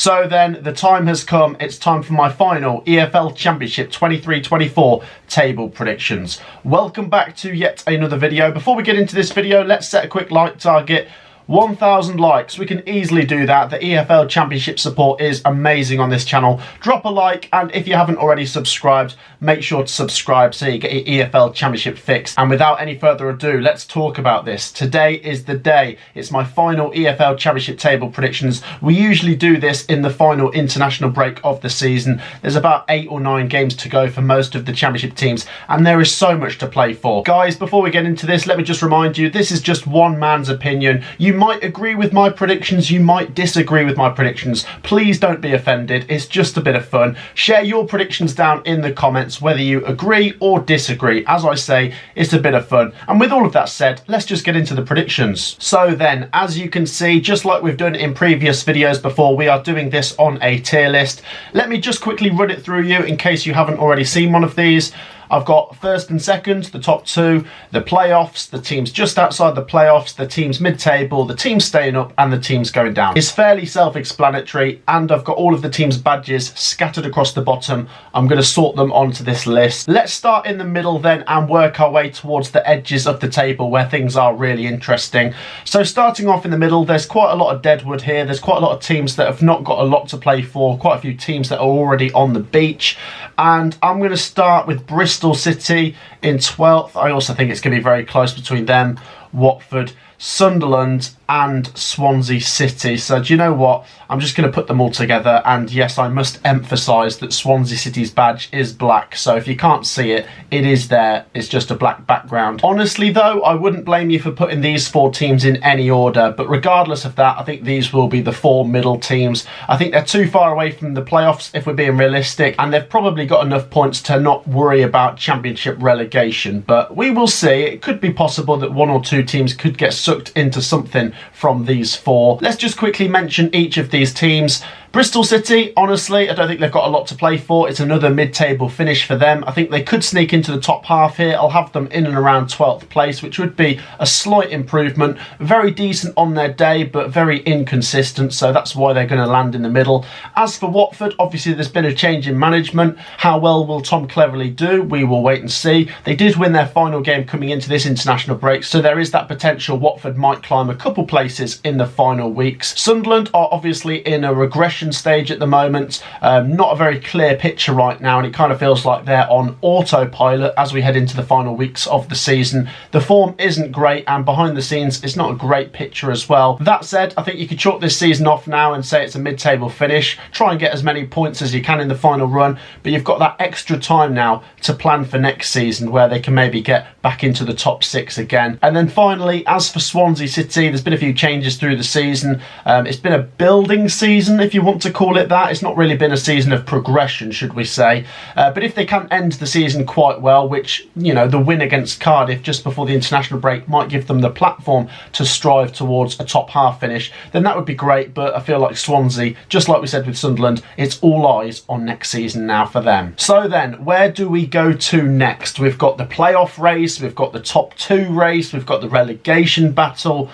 So then the time has come. It's time for my final EFL Championship 23-24 table predictions. Welcome back to yet another video. Before we get into this video, let's set a quick like target. 1,000 likes. We can easily do that. The EFL Championship support is amazing on this channel. Drop a like, and if you haven't already subscribed, make sure to subscribe so you get your EFL Championship fix. And without any further ado, let's talk about this. Today is the day. It's my final EFL Championship table predictions. We usually do this in the final international break of the season. There's about 8 or 9 games to go for most of the Championship teams, and there is so much to play for. Guys, before we get into this, let me just remind you, this is just one man's opinion. You might agree with my predictions, you might disagree with my predictions. Please don't be offended, it's just a bit of fun. Share your predictions down in the comments, whether you agree or disagree. As I say, it's a bit of fun. And with all of that said, let's just get into the predictions. So then, as you can see, just like we've done in previous videos before, we are doing this on a tier list. Let me just quickly run it through you in case you haven't already seen one of these. I've got first and second, the top two, the playoffs, the teams just outside the playoffs, the teams mid-table, the teams staying up, and the teams going down. It's fairly self-explanatory, and I've got all of the teams' badges scattered across the bottom. I'm going to sort them onto this list. Let's start in the middle then and work our way towards the edges of the table where things are really interesting. So starting off in the middle, there's quite a lot of deadwood here. There's quite a lot of teams that have not got a lot to play for, quite a few teams that are already on the beach. And I'm going to start with Bristol City in 12th. I also think it's going to be very close between them, Watford, Sunderland and Swansea City. So do you know what? I'm just going to put them all together, and yes, I must emphasise that Swansea City's badge is black, so if you can't see it, it is there. It's just a black background. Honestly though, I wouldn't blame you for putting these 4 teams in any order, but regardless of that, I think these will be the 4 middle teams. I think they're too far away from the playoffs if we're being realistic, and they've probably got enough points to not worry about Championship relegation, but we will see. It could be possible that 1 or 2 teams could get sucked into something from these 4. Let's just quickly mention each of these teams. Bristol City, honestly, I don't think they've got a lot to play for. It's another mid-table finish for them. I think they could sneak into the top half here. I'll have them in and around 12th place, which would be a slight improvement. Very decent on their day, but very inconsistent, so that's why they're going to land in the middle. As for Watford, obviously there's been a change in management. How well will Tom Cleverley do? We will wait and see. They did win their final game coming into this international break, so there is that potential Watford might climb a couple places in the final weeks. Sunderland are obviously in a regression stage at the moment. Not a very clear picture right now, and it kind of feels like they're on autopilot as we head into the final weeks of the season. The form isn't great, and behind the scenes it's not a great picture as well. That said, I think you could chalk this season off now and say it's a mid-table finish. Try and get as many points as you can in the final run, but you've got that extra time now to plan for next season where they can maybe get back into the top 6 again. And then finally, as for Swansea City, there's been a few changes through the season. It's been a building season, if you want to call it that. It's not really been a season of progression, should we say, but if they can end the season quite well, which, you know, the win against Cardiff just before the international break might give them the platform to strive towards a top half finish, then that would be great. But I feel like Swansea, just like we said with Sunderland, it's all eyes on next season now for them. So then, where do we go to next? We've got the playoff race, we've got the top 2 race, we've got the relegation battle.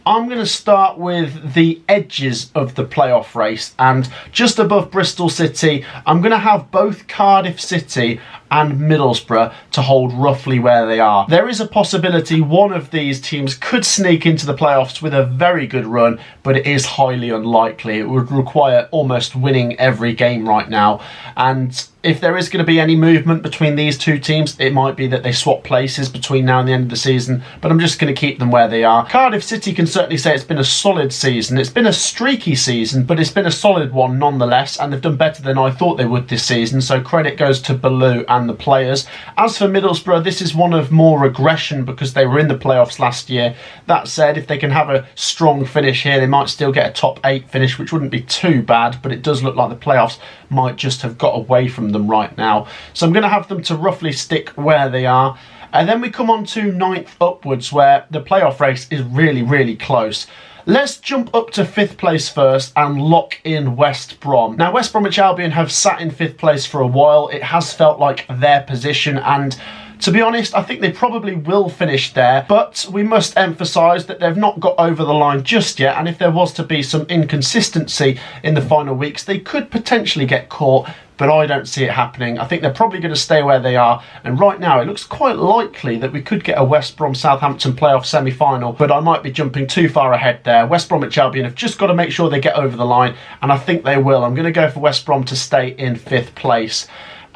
I'm going to start with the edges of the playoff race, and just above Bristol City, I'm going to have both Cardiff City and Middlesbrough to hold roughly where they are. There is a possibility one of these teams could sneak into the playoffs with a very good run, but it is highly unlikely. It would require almost winning every game right now, and if there is going to be any movement between these 2 teams, it might be that they swap places between now and the end of the season, but I'm just going to keep them where they are. Cardiff City can certainly say it's been a solid season. It's been a streaky season, but it's been a solid one nonetheless, and they've done better than I thought they would this season, so credit goes to Baloo and the players. As for Middlesbrough, this is one of more regression because they were in the playoffs last year. That said, if they can have a strong finish here, they might still get a top 8 finish, which wouldn't be too bad, but it does look like the playoffs might just have got away from them right now. So I'm going to have them to roughly stick where they are. And then we come on to 9th upwards, where the playoff race is really, really close. Let's jump up to 5th place first and lock in West Brom. Now, West Bromwich Albion have sat in 5th place for a while. It has felt like their position, and To be honest, I think they probably will finish there, but we must emphasise that they've not got over the line just yet, and if there was to be some inconsistency in the final weeks, they could potentially get caught, but I don't see it happening. I think they're probably going to stay where they are, and right now it looks quite likely that we could get a West Brom Southampton playoff semi-final, but I might be jumping too far ahead there. West Bromwich Albion have just got to make sure they get over the line, and I think they will. I'm going to go for West Brom to stay in 5th place.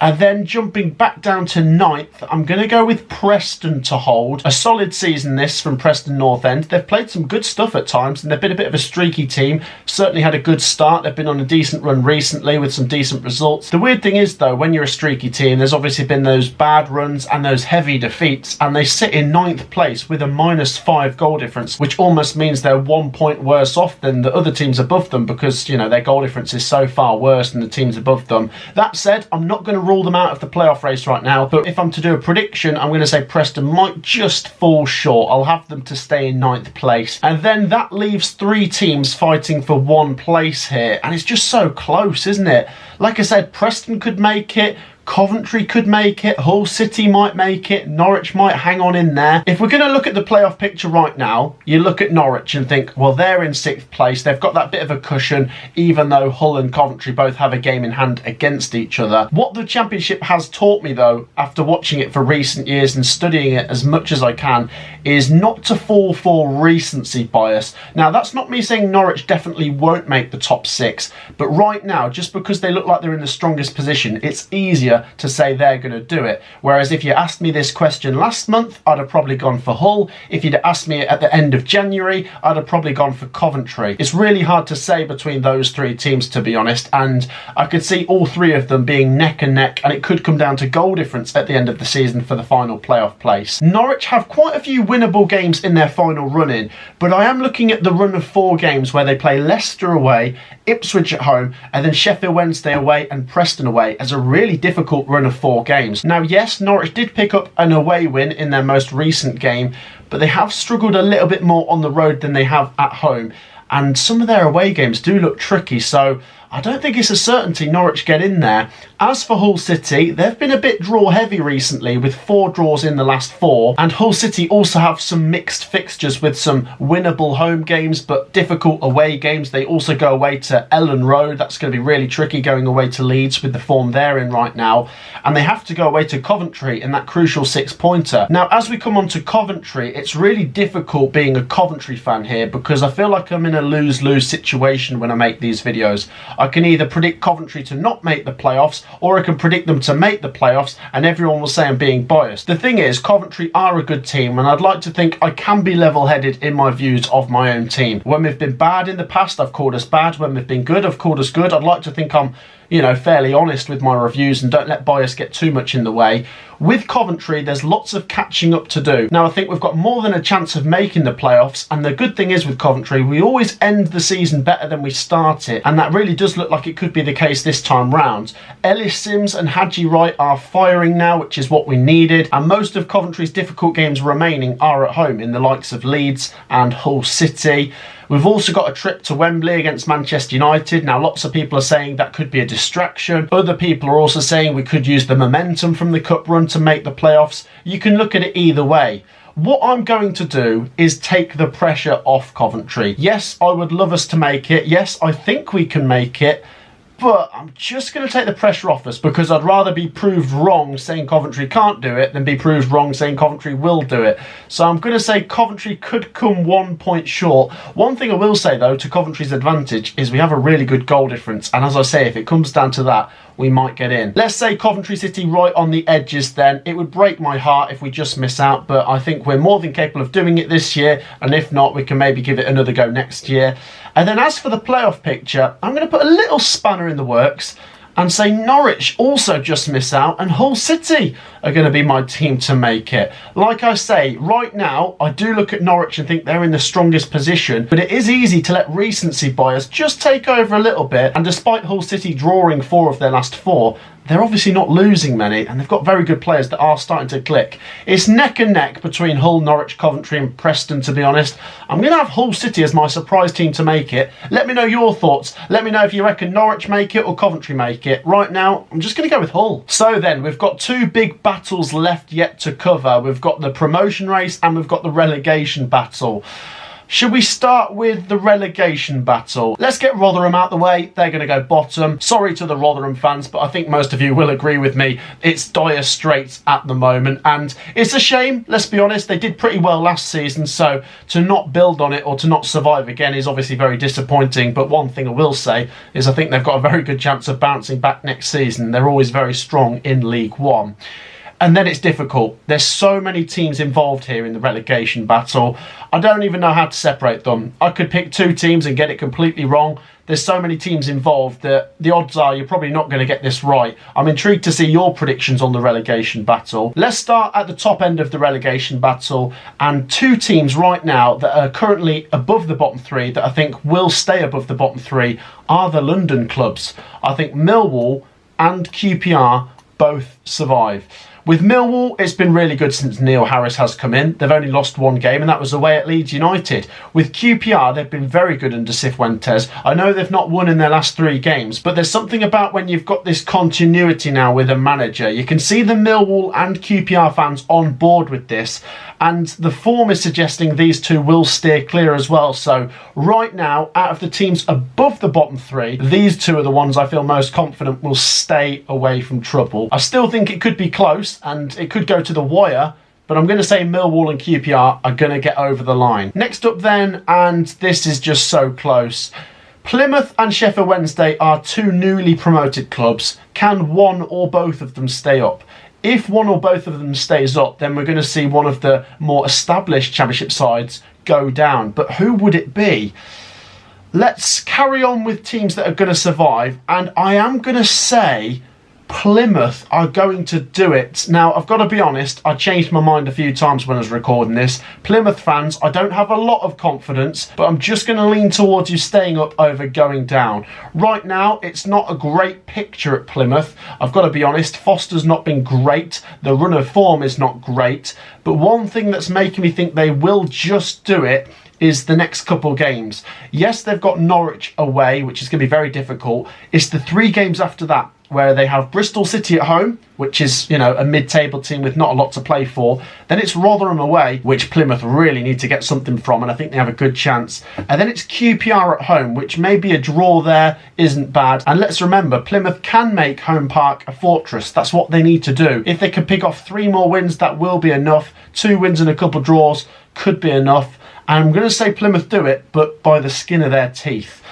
And then jumping back down to 9th, I'm going to go with Preston to hold. A solid season this from Preston North End. They've played some good stuff at times and they've been a bit of a streaky team. Certainly had a good start. They've been on a decent run recently with some decent results. The weird thing is though, when you're a streaky team, there's obviously been those bad runs and those heavy defeats, and they sit in 9th place with a -5 goal difference, which almost means they're 1 point worse off than the other teams above them because, you know, their goal difference is so far worse than the teams above them. That said, I'm not going to rule them out of the playoff race right now, but if I'm to do a prediction, I'm going to say Preston might just fall short. I'll have them to stay in 9th place, and then that leaves 3 teams fighting for 1 place here, and it's just so close, isn't it? Like I said, Preston could make it, Coventry could make it, Hull City might make it, Norwich might hang on in there. If we're going to look at the playoff picture right now, you look at Norwich and think, well, they're in 6th place. They've got that bit of a cushion, even though Hull and Coventry both have a game in hand against each other. What the Championship has taught me, though, after watching it for recent years and studying it as much as I can, is not to fall for recency bias. Now, that's not me saying Norwich definitely won't make the top 6, but right now, just because they look like they're in the strongest position, it's easier to say they're going to do it. Whereas if you asked me this question last month, I'd have probably gone for Hull. If you'd asked me at the end of January, I'd have probably gone for Coventry. It's really hard to say between those 3 teams, to be honest, and I could see all 3 of them being neck and neck, and it could come down to goal difference at the end of the season for the final playoff place. Norwich have quite a few winnable games in their final run-in, but I am looking at the run of 4 games where they play Leicester away, Ipswich at home, and then Sheffield Wednesday away and Preston away as a really difficult run of 4 games. Now, yes, Norwich did pick up an away win in their most recent game, but they have struggled a little bit more on the road than they have at home, and some of their away games do look tricky, so I don't think it's a certainty Norwich get in there. As for Hull City, they've been a bit draw heavy recently with 4 draws in the last 4, and Hull City also have some mixed fixtures with some winnable home games but difficult away games. They also go away to Ellen Road. That's going to be really tricky going away to Leeds with the form they're in right now, and they have to go away to Coventry in that crucial 6-pointer. Now, as we come on to Coventry, it's really difficult being a Coventry fan here because I feel like I'm in a lose-lose situation when I make these videos. I can either predict Coventry to not make the playoffs, or I can predict them to make the playoffs, and everyone will say I'm being biased. The thing is, Coventry are a good team, and I'd like to think I can be level-headed in my views of my own team. When we've been bad in the past, I've called us bad. When we've been good, I've called us good. I'd like to think I'm, you know, fairly honest with my reviews and don't let bias get too much in the way. With Coventry, there's lots of catching up to do. Now, I think we've got more than a chance of making the playoffs, and the good thing is with Coventry, we always end the season better than we start it, and that really does look like it could be the case this time round. Ellis Sims and Hadji Wright are firing now, which is what we needed, and most of Coventry's difficult games remaining are at home in the likes of Leeds and Hull City. We've also got a trip to Wembley against Manchester United. Now, lots of people are saying that could be a distraction. Other people are also saying we could use the momentum from the cup run to make the playoffs. You can look at it either way. What I'm going to do is take the pressure off Coventry. Yes, I would love us to make it. Yes, I think we can make it. But I'm just going to take the pressure off us because I'd rather be proved wrong saying Coventry can't do it than be proved wrong saying Coventry will do it. So I'm going to say Coventry could come 1 point short. One thing I will say, though, to Coventry's advantage is we have a really good goal difference. And as I say, if it comes down to that, we might get in. Let's say Coventry City right on the edges then. It would break my heart if we just miss out, but I think we're more than capable of doing it this year, and if not, we can maybe give it another go next year. And then as for the playoff picture, I'm going to put a little spanner in the works and say Norwich also just miss out and Hull City are going to be my team to make it. Like I say, right now, I do look at Norwich and think they're in the strongest position, but it is easy to let recency bias just take over a little bit, and despite Hull City drawing 4 of their last 4, they're obviously not losing many, and they've got very good players that are starting to click. It's neck and neck between Hull, Norwich, Coventry and Preston, to be honest. I'm going to have Hull City as my surprise team to make it. Let me know your thoughts. Let me know if you reckon Norwich make it or Coventry make it. Right now, I'm just going to go with Hull. So then, we've got two big battles left yet to cover. We've got the promotion race and we've got the relegation battle. Should we start with the relegation battle? Let's get Rotherham out the way. They're going to go bottom. Sorry to the Rotherham fans, but I think most of you will agree with me. It's dire straits at the moment, and it's a shame. Let's be honest, they did pretty well last season, so to not build on it or to not survive again is obviously very disappointing. But one thing I will say is I think they've got a very good chance of bouncing back next season. They're always very strong in League One. And then it's difficult. There's so many teams involved here in the relegation battle. I don't even know how to separate them. I could pick two teams and get it completely wrong. There's so many teams involved that the odds are you're probably not going to get this right. I'm intrigued to see your predictions on the relegation battle. Let's start at the top end of the relegation battle, and two teams right now that are currently above the bottom three that I think will stay above the bottom three are the London clubs. I think Millwall and QPR both survive. With Millwall, it's been really good since Neil Harris has come in. They've only lost one game, and that was away at Leeds United. With QPR, they've been very good under Cifuentes. I know they've not won in their last 3 games, but there's something about when you've got this continuity now with a manager. You can see the Millwall and QPR fans on board with this, and the form is suggesting these two will steer clear as well. So right now, out of the teams above the bottom 3, these two are the ones I feel most confident will stay away from trouble. I still think it could be close, and it could go to the wire, but I'm going to say Millwall and QPR are going to get over the line. Next up then, and this is just so close, Plymouth and Sheffield Wednesday are two newly promoted clubs. Can one or both of them stay up? If one or both of them stays up, then we're going to see one of the more established Championship sides go down. But who would it be? Let's carry on with teams that are going to survive, and I am going to say Plymouth are going to do it. Now, I've got to be honest, I changed my mind a few times when I was recording this. Plymouth fans, I don't have a lot of confidence, but I'm just going to lean towards you staying up over going down. Right now, it's not a great picture at Plymouth. I've got to be honest, Foster's not been great. The run of form is not great. But one thing that's making me think they will just do it is the next couple of games. Yes, they've got Norwich away, which is going to be very difficult. It's the 3 games after that, where they have Bristol City at home, which is, you know, a mid-table team with not a lot to play for. Then it's Rotherham away, which Plymouth really need to get something from, and I think they have a good chance. And then it's QPR at home, which maybe a draw there isn't bad. And let's remember, Plymouth can make Home Park a fortress. That's what they need to do. If they can pick off 3 more wins, that will be enough. 2 wins and a couple of draws could be enough. And I'm going to say Plymouth do it, but by the skin of their teeth.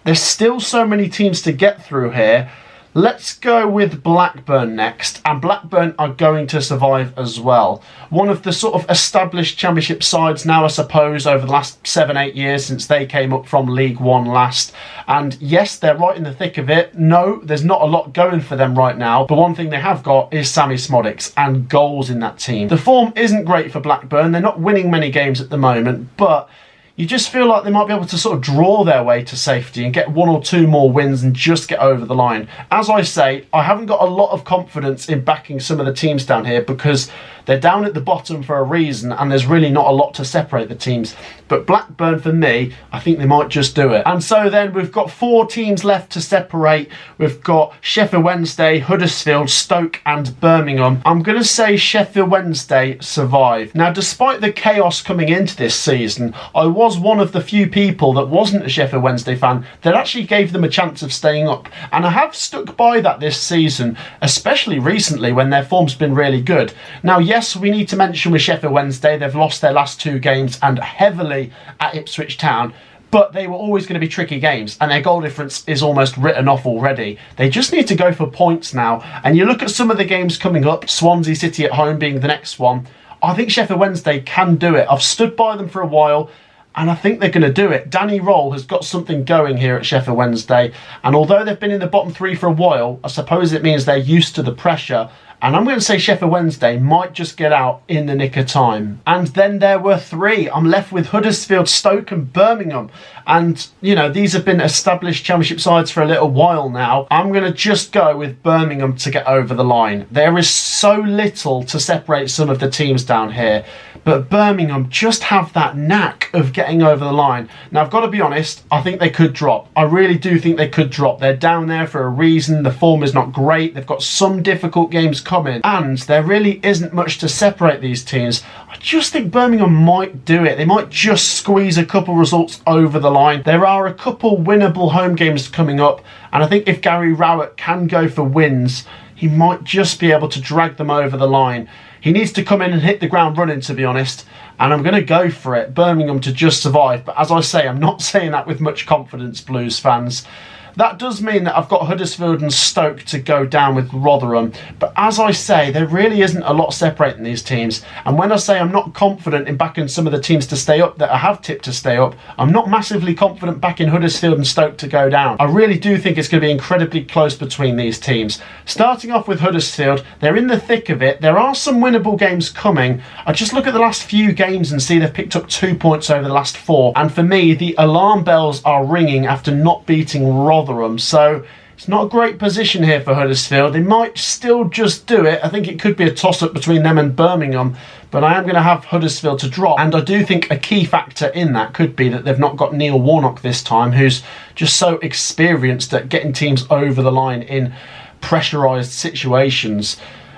There's still so many teams to get through here. Let's go with Blackburn next, and Blackburn are going to survive as well. One of the sort of established Championship sides now, I suppose, over the last 7-8 years since they came up from League One last. And yes, they're right in the thick of it. No, there's not a lot going for them right now, but one thing they have got is Sammy Smodics and goals in that team. The form isn't great for Blackburn. They're not winning many games at the moment, but you just feel like they might be able to sort of draw their way to safety and get 1 or 2 more wins and just get over the line. As I say, I haven't got a lot of confidence in backing some of the teams down here because they're down at the bottom for a reason and there's really not a lot to separate the teams. But Blackburn, for me, I think they might just do it. And so then we've got 4 teams left to separate. We've got Sheffield Wednesday, Huddersfield, Stoke and Birmingham. I'm going to say Sheffield Wednesday survive. Now, despite the chaos coming into this season, I was one of the few people that wasn't a Sheffield Wednesday fan that actually gave them a chance of staying up. And I have stuck by that this season, especially recently when their form's been really good. Now, yes, we need to mention with Sheffield Wednesday, they've lost their last 2 games and heavily at Ipswich Town, but they were always going to be tricky games and their goal difference is almost written off already. They just need to go for points now. And you look at some of the games coming up, Swansea City at home being the next one. I think Sheffield Wednesday can do it. I've stood by them for a while and I think they're going to do it. Danny Roll has got something going here at Sheffield Wednesday, and although they've been in the bottom 3 for a while, I suppose it means they're used to the pressure, And I'm going to say Sheffield Wednesday might just get out in the nick of time. And then there were 3. I'm left with Huddersfield, Stoke and Birmingham. And, you know, these have been established Championship sides for a little while now. I'm going to just go with Birmingham to get over the line. There is so little to separate some of the teams down here. But Birmingham just have that knack of getting over the line. Now, I've got to be honest, I think they could drop. I really do think they could drop. They're down there for a reason. The form is not great. They've got some difficult games coming. And there really isn't much to separate these teams. I just think Birmingham might do it. They might just squeeze a couple results over the line. There are a couple winnable home games coming up. And I think if Gary Rowett can go for wins, he might just be able to drag them over the line. He needs to come in and hit the ground running, to be honest. And I'm going to go for it. Birmingham to just survive. But as I say, I'm not saying that with much confidence, Blues fans. That does mean that I've got Huddersfield and Stoke to go down with Rotherham. But as I say, there really isn't a lot separating these teams. And when I say I'm not confident in backing some of the teams to stay up that I have tipped to stay up, I'm not massively confident backing Huddersfield and Stoke to go down. I really do think it's going to be incredibly close between these teams. Starting off with Huddersfield, they're in the thick of it. There are some winnable games coming. I just look at the last few games and see they've picked up 2 points over the last 4. And for me, the alarm bells are ringing after not beating Rotherham. So it's not a great position here for Huddersfield. They might still just do it. I think it could be a toss-up between them and Birmingham, but I am going to have Huddersfield to drop. And I do think a key factor in that could be that they've not got Neil Warnock this time, who's just so experienced at getting teams over the line in pressurised situations.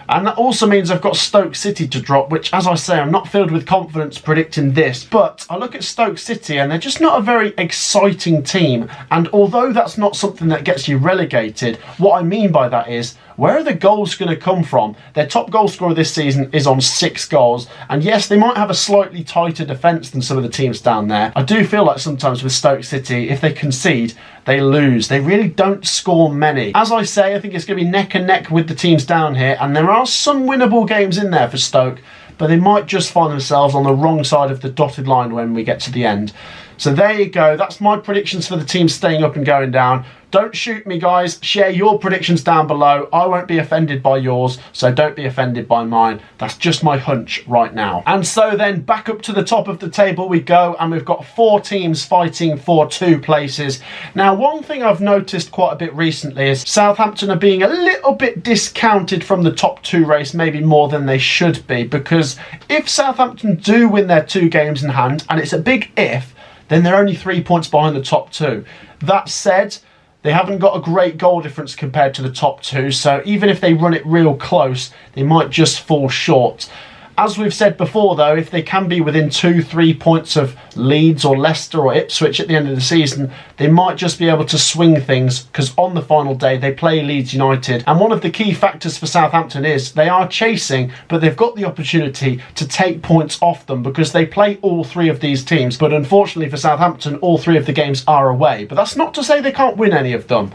And that also means I've got Stoke City to drop, which, as I say, I'm not filled with confidence predicting this. But I look at Stoke City and they're just not a very exciting team. And although that's not something that gets you relegated, what I mean by that is, where are the goals going to come from? Their top goal scorer this season is on 6 goals. And yes, they might have a slightly tighter defence than some of the teams down there. I do feel like sometimes with Stoke City, if they concede, they lose. They really don't score many. As I say, I think it's going to be neck and neck with the teams down here. And there are some winnable games in there for Stoke, but they might just find themselves on the wrong side of the dotted line when we get to the end. So there you go. That's my predictions for the teams staying up and going down. Don't shoot me, guys. Share your predictions down below. I won't be offended by yours, so don't be offended by mine. That's just my hunch right now. And so then back up to the top of the table we go, and we've got 4 teams fighting for 2 places. Now, one thing I've noticed quite a bit recently is Southampton are being a little bit discounted from the top 2 race, maybe more than they should be, because if Southampton do win their 2 games in hand, and it's a big if, then they're only 3 points behind the top 2. That said, they haven't got a great goal difference compared to the top 2, so even if they run it real close, they might just fall short. As we've said before though, if they can be within 2-3 points of Leeds or Leicester or Ipswich at the end of the season, they might just be able to swing things, because on the final day they play Leeds United. And one of the key factors for Southampton is they are chasing, but they've got the opportunity to take points off them because they play all 3 of these teams. But unfortunately for Southampton, all 3 of the games are away. But that's not to say they can't win any of them.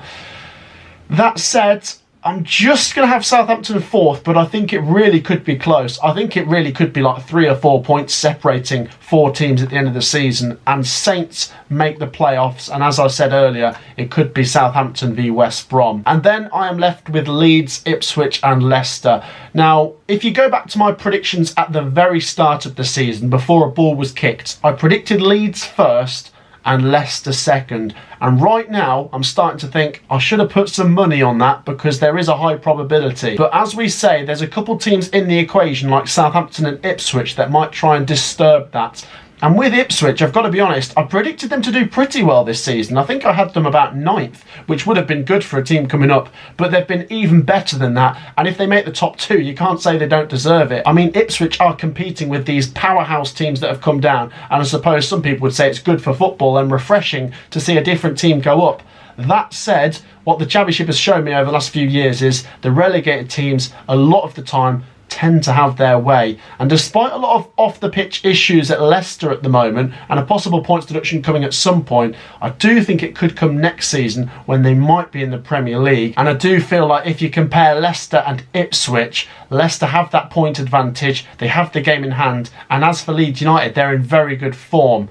That said, I'm just going to have Southampton 4th, but I think it really could be close. I think it really could be like 3 or 4 points separating 4 teams at the end of the season, and Saints make the playoffs. And as I said earlier, it could be Southampton v West Brom. And then I am left with Leeds, Ipswich and Leicester. Now, if you go back to my predictions at the very start of the season, before a ball was kicked, I predicted Leeds first and Leicester second. And right now, I'm starting to think I should have put some money on that because there is a high probability. But as we say, there's a couple teams in the equation like Southampton and Ipswich that might try and disturb that. And with Ipswich, I've got to be honest, I predicted them to do pretty well this season. I think I had them about 9th, which would have been good for a team coming up, but they've been even better than that. And if they make the top 2, you can't say they don't deserve it. I mean, Ipswich are competing with these powerhouse teams that have come down, and I suppose some people would say it's good for football and refreshing to see a different team go up. That said, what the Championship has shown me over the last few years is the relegated teams, a lot of the time, tend to have their way. And despite a lot of off-the-pitch issues at Leicester at the moment, and a possible points deduction coming at some point, I do think it could come next season when they might be in the Premier League. And I do feel like if you compare Leicester and Ipswich, Leicester have that point advantage, they have the game in hand, and as for Leeds United, they're in very good form.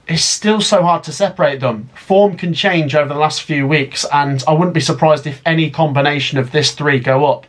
It's still so hard to separate them. Form can change over the last few weeks, and I wouldn't be surprised if any combination of this 3 go up.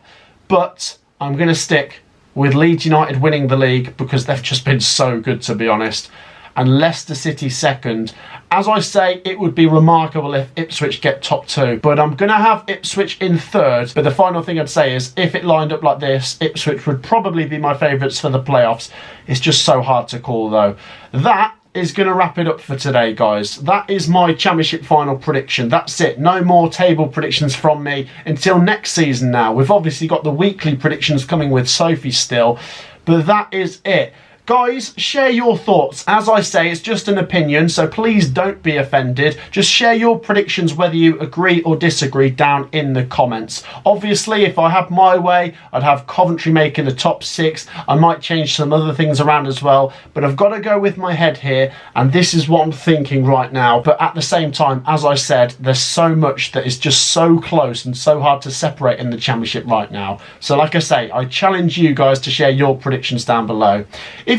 But I'm going to stick with Leeds United winning the league because they've just been so good, to be honest. And Leicester City second. As I say, it would be remarkable if Ipswich get top 2. But I'm going to have Ipswich in third. But the final thing I'd say is, if it lined up like this, Ipswich would probably be my favourites for the playoffs. It's just so hard to call, though. That is going to wrap it up for today, guys. That is my Championship final prediction. That's it. No more table predictions from me until next season now. We've obviously got the weekly predictions coming with Sophie still. But that is it. Guys, share your thoughts. As I say, it's just an opinion, so please don't be offended. Just share your predictions, whether you agree or disagree, down in the comments. Obviously, if I had my way, I'd have Coventry making the top 6. I might change some other things around as well, but I've got to go with my head here, and this is what I'm thinking right now. But at the same time, as I said, there's so much that is just so close and so hard to separate in the Championship right now. So like I say, I challenge you guys to share your predictions down below.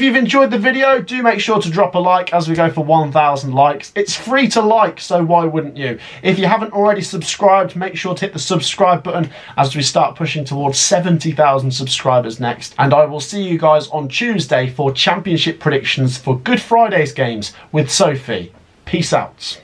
If you've enjoyed the video, do make sure to drop a like as we go for 1,000 likes. It's free to like, so why wouldn't you? If you haven't already subscribed, make sure to hit the subscribe button as we start pushing towards 70,000 subscribers next. And I will see you guys on Tuesday for Championship predictions for Good Friday's games with Sophie. Peace out.